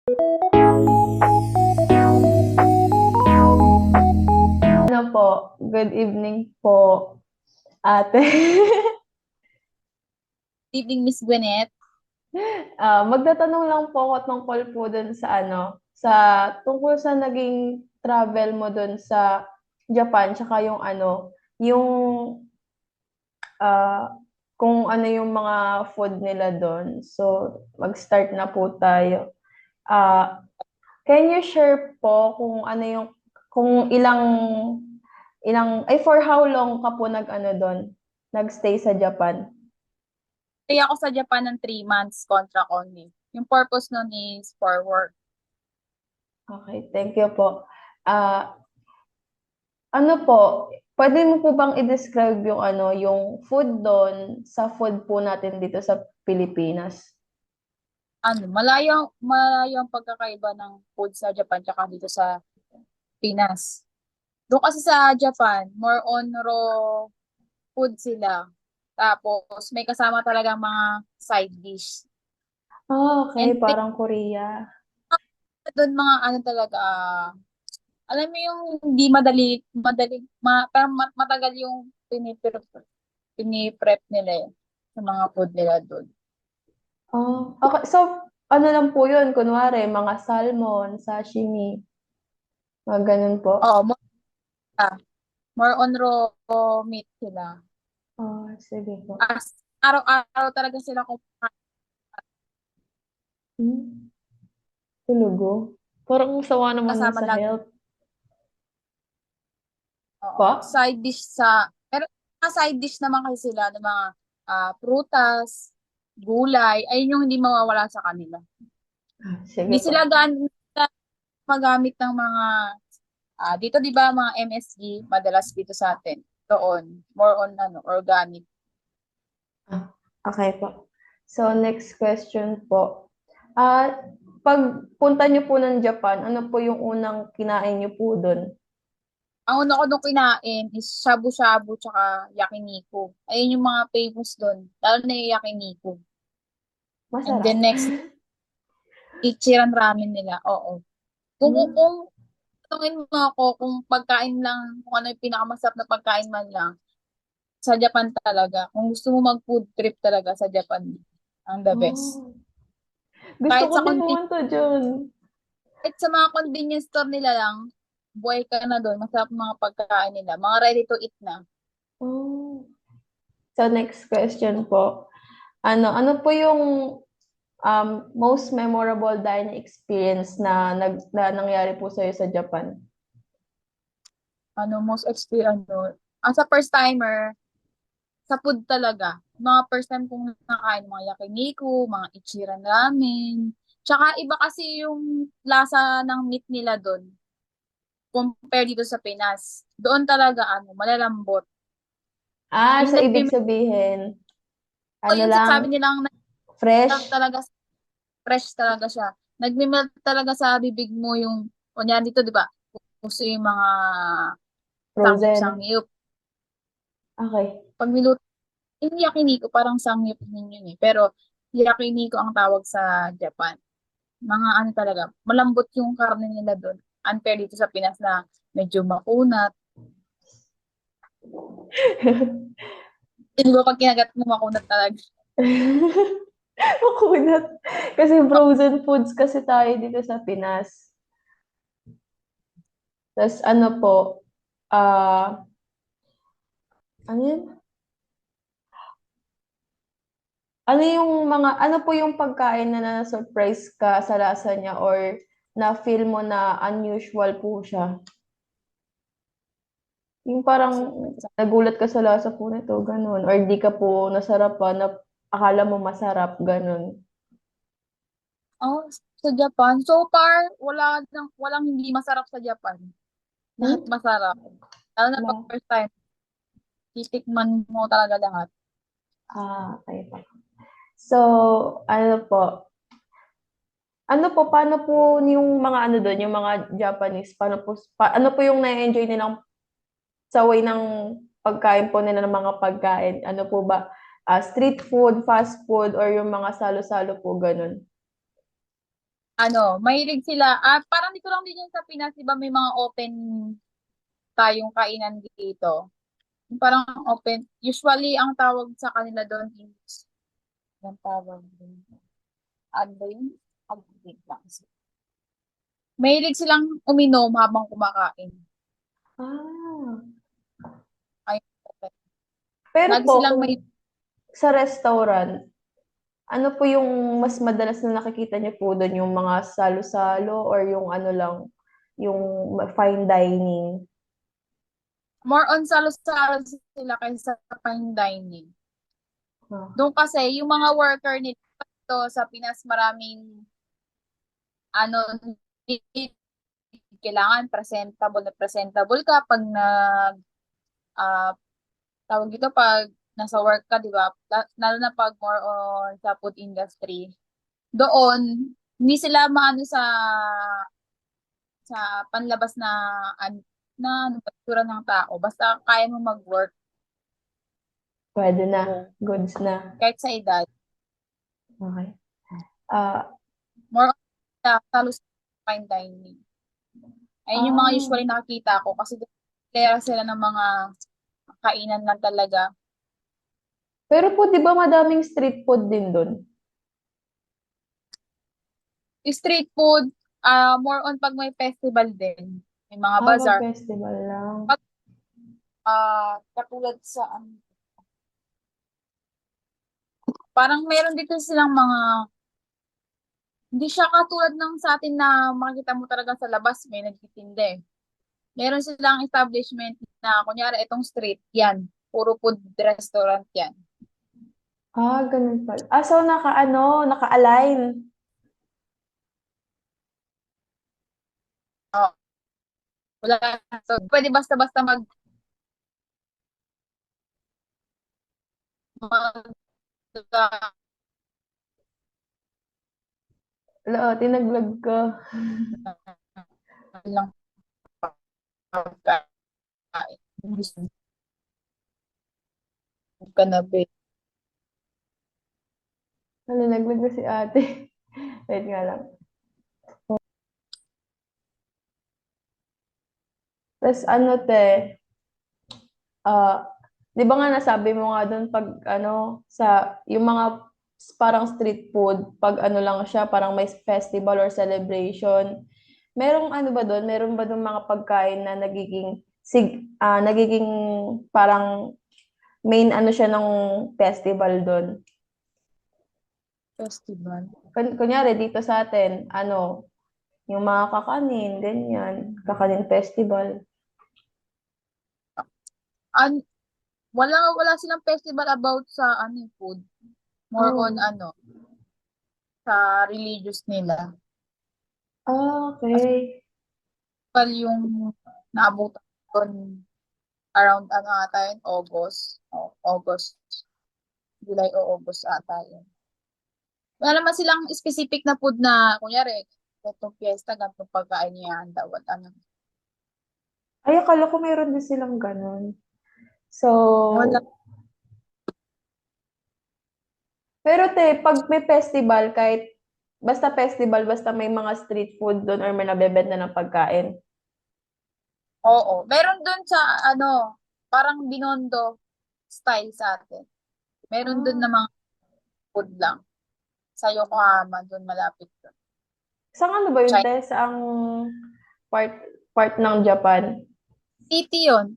Ano po, good evening po, ate. Evening, Miss Gwyneth. Magtatanong lang po ako tungkol po dun sa ano, sa tungkol sa naging travel mo dun sa Japan, tsaka yung ano, yung ah, kung ano yung mga food nila dun. So, mag-start na po tayo. Ah, can you share po kung ano yung, kung ay for how long ka po nag-ano dun, nag-stay sa Japan? Stay ako sa Japan ng 3 months contract only. Yung purpose nun is for work. Okay, thank you po. Ah, ano po, pwede mo po bang i-describe yung ano, yung food do'n sa food po natin dito sa Pilipinas? Malayo, malayo ang pagkakaiba ng food sa Japan tsaka dito sa Pinas. Doon kasi sa Japan, more on raw food sila. Tapos may kasama talaga mga side dish. Okay, And parang Korea. doon mga ano talaga, alam mo yung hindi parang matagal yung piniprep nila sa mga food nila doon. Okay. So, ano lang po yun, kunwari, mga salmon, sashimi, mga ganun po. Oo, more on raw meat sila. Sige po. As araw-araw talaga sila kumakain. Hmm, Tulugo. Parang sawa naman nun Kasama sa lagi. health. Oo. Pa? Side dish sa, pero mga side dish naman kasi sila ng mga prutas, gulay, ayun yung hindi mawawala sa kanila. Sige Hindi po. sila magamit ng mga, dito di ba mga MSG, madalas dito sa atin. Doon, more on organic. Okay po. So, next question po. Pagpunta niyo po ng Japan, ano po yung unang kinain niyo po dun? Ang una ko nung kinain is shabu-shabu tsaka yakiniku. Ayun yung mga famous doon. Lalo na yung yakiniku. And Masarap. then next, Ichiran ramen nila. Oo. Kung, Hmm, kung tanungin mo ako kung pagkain lang, kung ano yung pinakamasarap na pagkain man lang, sa Japan talaga. Kung gusto mo mag-food trip talaga sa Japan, ang the best. Oh. Gusto Kahit ko sa din pumunta dyan. kahit sa mga convenience store nila lang, buhay ka na doon. Masarap mga pagkain nila. Mga ready to eat na. Oh. So, next question po. Ano po yung most memorable dining experience na nangyari po sa'yo sa Japan? Most experience, as a first timer, sa food talaga. Mga first time kong nakain, mga yakiniku, mga ichiran ramen. Tsaka iba kasi yung lasa ng meat nila doon compare dito sa Pinas. Doon talaga malalambot. Yung So ibig nagmimelt, sabihin, ano yung lang, sabi nilang fresh, talaga fresh talaga siya. Nagmimelt talaga sa bibig mo yung kunyari dito, di ba? Gusto yung mga frozen. sangyup-sangyup. Okay. Pag niluto, yung yakiniku parang sangyup din yun eh. Pero yakiniku ang tawag sa Japan. Mga talaga, malambot yung karne nila doon. Unfair dito sa Pinas na medyo makunat. Hindi ba pag kinagat mo makunat talaga? Makunat. Kasi frozen foods kasi tayo dito sa Pinas. Tapos ano po, ah, ano yun? Ano po yung pagkain na na-surprise ka sa lasa niya or na-feel mo na unusual po siya? Yung parang nagulat ka sa lasa po nito, ganun. Or di ka po nasarapan na akala mo masarap, ganun. Oh, sa Japan, so far, walang hindi masarap sa Japan. Lahat Hmm? masarap. Lalo na pag Wala. first time, titikman mo talaga lahat. Okay pa. So, paano po yung mga ano doon, yung mga Japanese, ano po yung na-enjoy nilang sa way ng pagkain po nila ng mga pagkain? Ano po ba? Street food, fast food, or yung mga salo-salo po, ganun? mahilig sila. Parang dito lang din yan sa Pinas, di ba may mga open tayong kainan dito. Yung parang open. Usually, ang tawag sa kanila doon is, ang tawag doon. Ano ba yun? Wait lang. Mahilig silang uminom habang kumakain. Ah. Ay, Pero lagi po, silang kung may, sa restaurant, ano po yung mas madalas na nakikita niyo po doon? Yung mga salo-salo or yung ano lang, yung fine dining? more on salo-salo sila kaysa sa fine dining. Ah, Doon kasi, yung mga worker nito sa Pinas, maraming, ano, kailangan presentable ka pag ah, tawag dito, pag nasa work ka, di ba? Lalo na pag more on sa food industry. Doon, hindi sila maano sa panlabas na ano ba, itsura ng tao. Basta kaya mo mag-work, pwede na. go. Goods na. Kahit sa edad. Okay. Ah, More on sa fine dining. Ayun yung mga ah. usually nakikita ko kasi kaya sila ng mga kainan lang talaga. Pero po, di ba madaming street food din doon? Yung street food, more on pag may festival din. May mga Ah, bazaar. mag-festival lang. Katulad sa, parang meron dito silang mga, hindi siya katulad ng sa atin na makikita mo talaga sa labas, may nagtitinde. Meron silang establishment na, kunyari, itong street, yan. Puro food restaurant yan. Ah, ganun pala. Ah, so naka-align. Oh, wala. So, pwede basta-basta mag, Wala, tinaglag ka. lang pagkain. Gusto ka na, babe. Nalinaglag na si ate. Wait nga lang. Tapos ah, di ba nga nasabi mo nga doon pag yung mga parang street food, pag ano lang siya, parang may festival or celebration. Merong ano ba doon? Meron ba doon mga pagkain na nagiging parang main ano siya ng festival doon? Festival. Kunyari dito sa atin, yung mga kakanin, ganyan, kakanin festival. An wala silang festival about sa food. More on Oh, sa religious nila. Kasi okay. well, yung naabutan ko around ata yun, August. August. July o August ata yun. Wala naman silang specific na food na, kunyari, itong fiesta, ganitong pagkain niya, dawat ano. Ay, akala ko meron din silang ganun. So, Wala. pero te, pag may festival, kahit basta festival, basta may mga street food doon or may nabebenta ng pagkain. Oo. Meron dun sa, parang Binondo style sa atin. Meron dun Ah, na mga food lang. Sa Yokohama, dun malapit dun. saan ano ba yun, China te? Saang part, part ng Japan? City yun.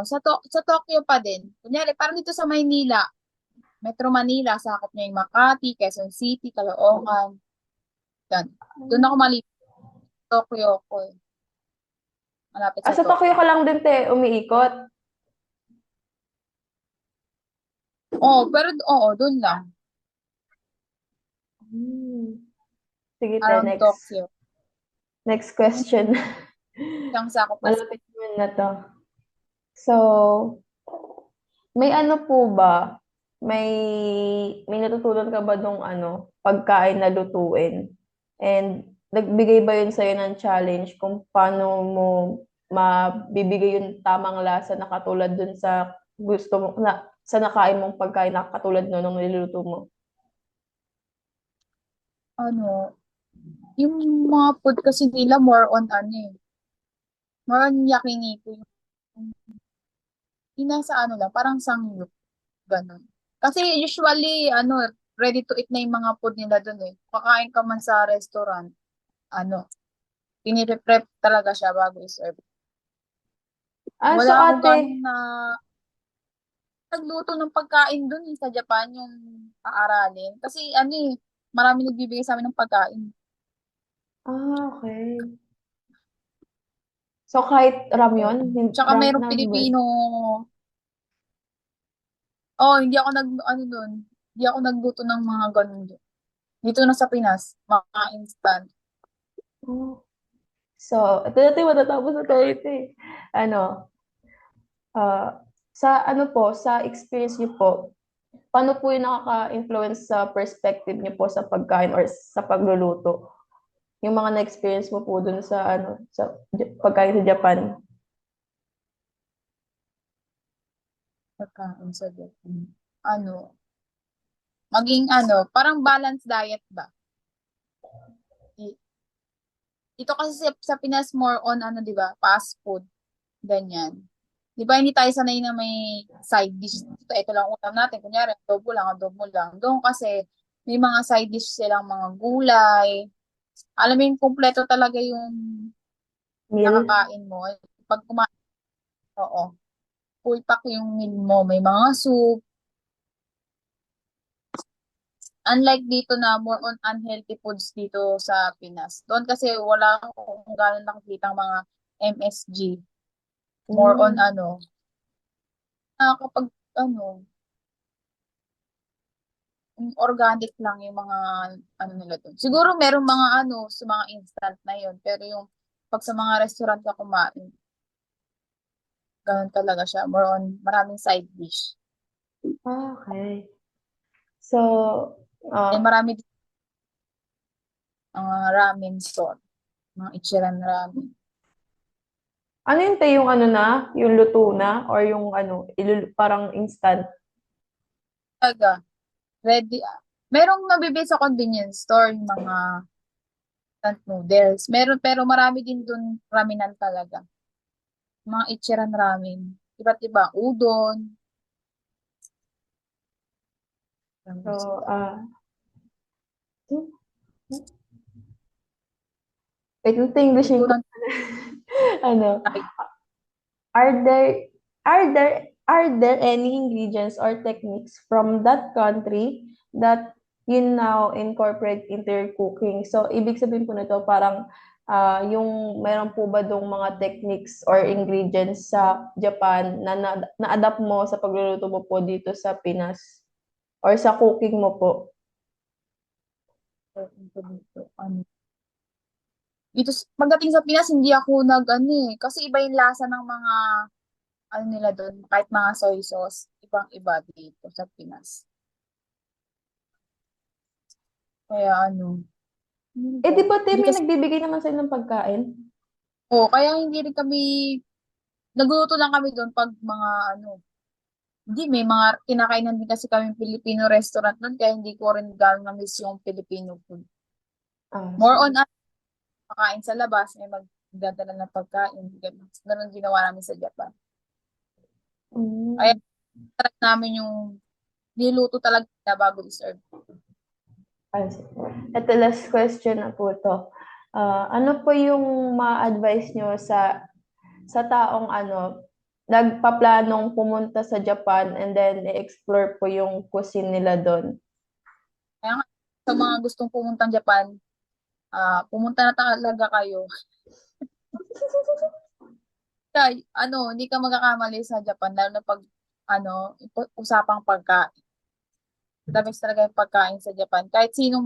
Sa Tokyo pa din. Kunyari, parang dito sa Maynila, Metro Manila, sakop niya yung Makati, Quezon City, Caloocan. Yan. Doon ako malapit. Tokyo ko eh. Malapit Ah, sa sa Tokyo Tokyo. ka lang din, te, umiikot. Oo, pero oo, doon lang. Hmm. Sige, te, Around Tokyo. next question. Siyang sakop na Malapit naman na to. So, may ano po ba? May may natutunan ka ba nung pagkain na lutuin? And nagbigay ba yun sa'yo ng challenge kung paano mo mabibigay yung tamang lasa na katulad dun sa gusto mo sa nakain mong pagkain na katulad nun nung niluluto mo? ano, Yung mga food kasi nila more on ano eh. More on yakiniku. Yung nasa ano lang, parang sangyup. Ganun. Kasi usually, ano, ready to eat na yung mga food nila dun eh. Kakain ka man sa restaurant, ano, pinire-prep talaga siya bago i-serve. So Wala akong ate, ganun na nagluto ng pagkain dun eh, sa Japan yung aaralin. Kasi ano eh, marami nagbibigay sa amin ng pagkain. okay. So kahit ramyon, Tsaka mayroong numbers. Pilipino, oh, hindi ako ano dun, hindi ako nagluto ng mga ganun dun. Dito na sa Pinas, mga instant. Oh. So, ito natin matatapos na tayo ito eh. Ano, sa ano po, sa experience niyo po, paano po yung nakaka-influence sa perspective niyo po sa pagkain or sa pagluluto? Yung mga na-experience mo po dun sa ano, sa pagkain sa Japan. Pagkain sa Japan. Ano, maging ano, parang balanced diet ba? I- Dito kasi sa Pinas more on ano, 'di ba? Fast food, ganyan. 'Di ba hindi tayo sanay na may side dish. Ito lang ulam natin. Kunyari, adobo lang. Doon kasi may mga side dish silang mga gulay. Alam mo yung kumpleto talaga yung Meal? nakakain mo. Pag kumain, oo, full pack yung meal mo. May mga soup. Unlike dito na more on unhealthy foods dito sa Pinas. Doon kasi wala akong gano'n nakikita mga MSG. More on Mm. ano, kapag ano, organic lang yung mga ano nila doon. Siguro merong mga ano, sa mga instant na yun. Pero yung pag sa mga restaurant ka kumain, ganun talaga siya. More on maraming side dish. Okay. So, And ah, marami din mga ramen store. Mga Ichiran ramen. ano yun te, yung ano na, yung luto na, or yung ano, parang instant? Talaga, ready. Merong nabibili sa convenience store yung mga instant noodles. Meron, pero marami din dun ramenan talaga. Mga Ichiran ramen. Iba't iba. Udon. Ramen So, sila. wait, ito Englishin Luto ko. ng Ano, Thai. are there are there any ingredients or techniques from that country that you now incorporate into your cooking? So, ibig sabihin po nito parang yung mayroon po ba dong mga techniques or ingredients sa Japan na na-adapt mo sa pagluluto mo po dito sa Pinas or sa cooking mo po? Ano. Pagdating sa Pinas, hindi ako nag-ano eh. Kasi iba yung lasa ng mga, ano nila doon, kahit mga soy sauce, ibang-iba dito sa Pinas. Kaya ano, ano Eh, ba? di ba, te, Hindi may kasi, nagbibigay naman sa'yo ng pagkain? kaya hindi rin kami, nagluto lang kami doon pag mga ano, hindi, may mga kinakainan din kasi kami Filipino restaurant doon, kaya hindi ko rin gano'n na-miss yung Filipino food. More on Sige. ano, pagkain sa labas, may magdadala ng pagkain. Ganun, ganun ginawa namin sa Japan. Kaya Mm. sarap namin yung niluto talaga na bago i-serve. Sige. Ito, last question na po to. Ano po yung ma-advise nyo sa taong ano, nagpaplanong pumunta sa Japan and then i-explore po yung cuisine nila doon? Kaya nga, sa mga gustong pumuntang Japan, pumunta na talaga kayo. Kaya, ano, hindi ka magkakamali sa Japan, lalo na pag, ano, usapang pagkain. Damis talaga yung pagkain sa Japan. Kahit sinong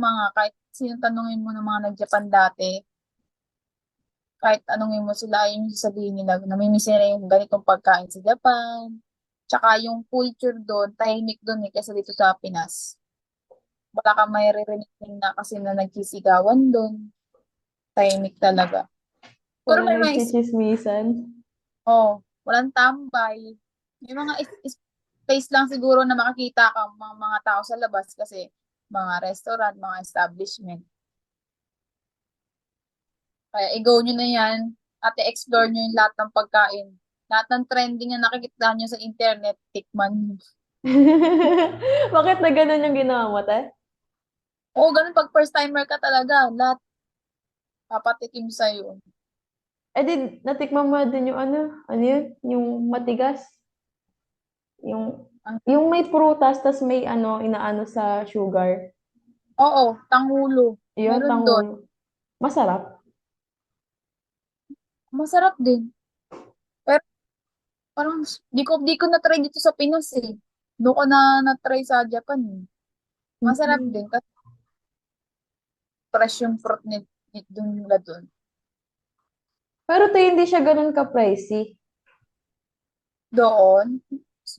tanungin mo ng mga nag-Japan dati, kahit anongin mo sila, yung sasabihin nila, namimiss nila yung ganitong pagkain sa Japan. Tsaka yung culture doon, tahimik doon eh, kasi dito sa Pinas. Wala kang maririnig na kasi na nagsisigawan doon. Tahimik talaga. Pero Wala may mga nagchichismisan? walang tambay. May mga space lang siguro na makakita ka mga tao sa labas kasi mga restaurant, mga establishment. Kaya i-go nyo na yan at i-explore nyo yung lahat ng pagkain. Lahat ng trending na nakikita nyo sa internet, tikman nyo. Bakit na ganun yung ginawa mo, te? Oo, ganun pag first timer ka talaga, lahat papatikim sa'yo. Eh di, natikman mo din yung ano yun? Yung matigas? Yung may prutas, tas may inaano sa sugar. Oo, tangulo. Yun, Meron doon. tanghul. Masarap. Masarap din. Pero parang di ko na-try dito sa Pinas eh. Doon ko na-try sa Japan eh. Masarap Mm. din kasi fresh yung fruit doon nila doon. Pero te, hindi siya ganun ka-pricey. Doon,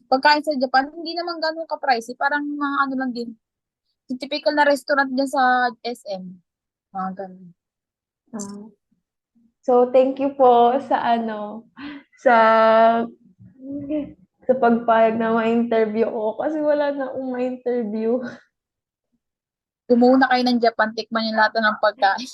pagkain sa Japan, hindi naman ganun ka-pricey. Parang mga ano lang din. Yung typical na restaurant dyan sa SM. Mga ganun. Ah. So, thank you po sa sa pagpayag na ma-interview ko kasi wala na akong ma-interview. Kung muna kayo ng Japan, tikman yung lahat ng pagkain.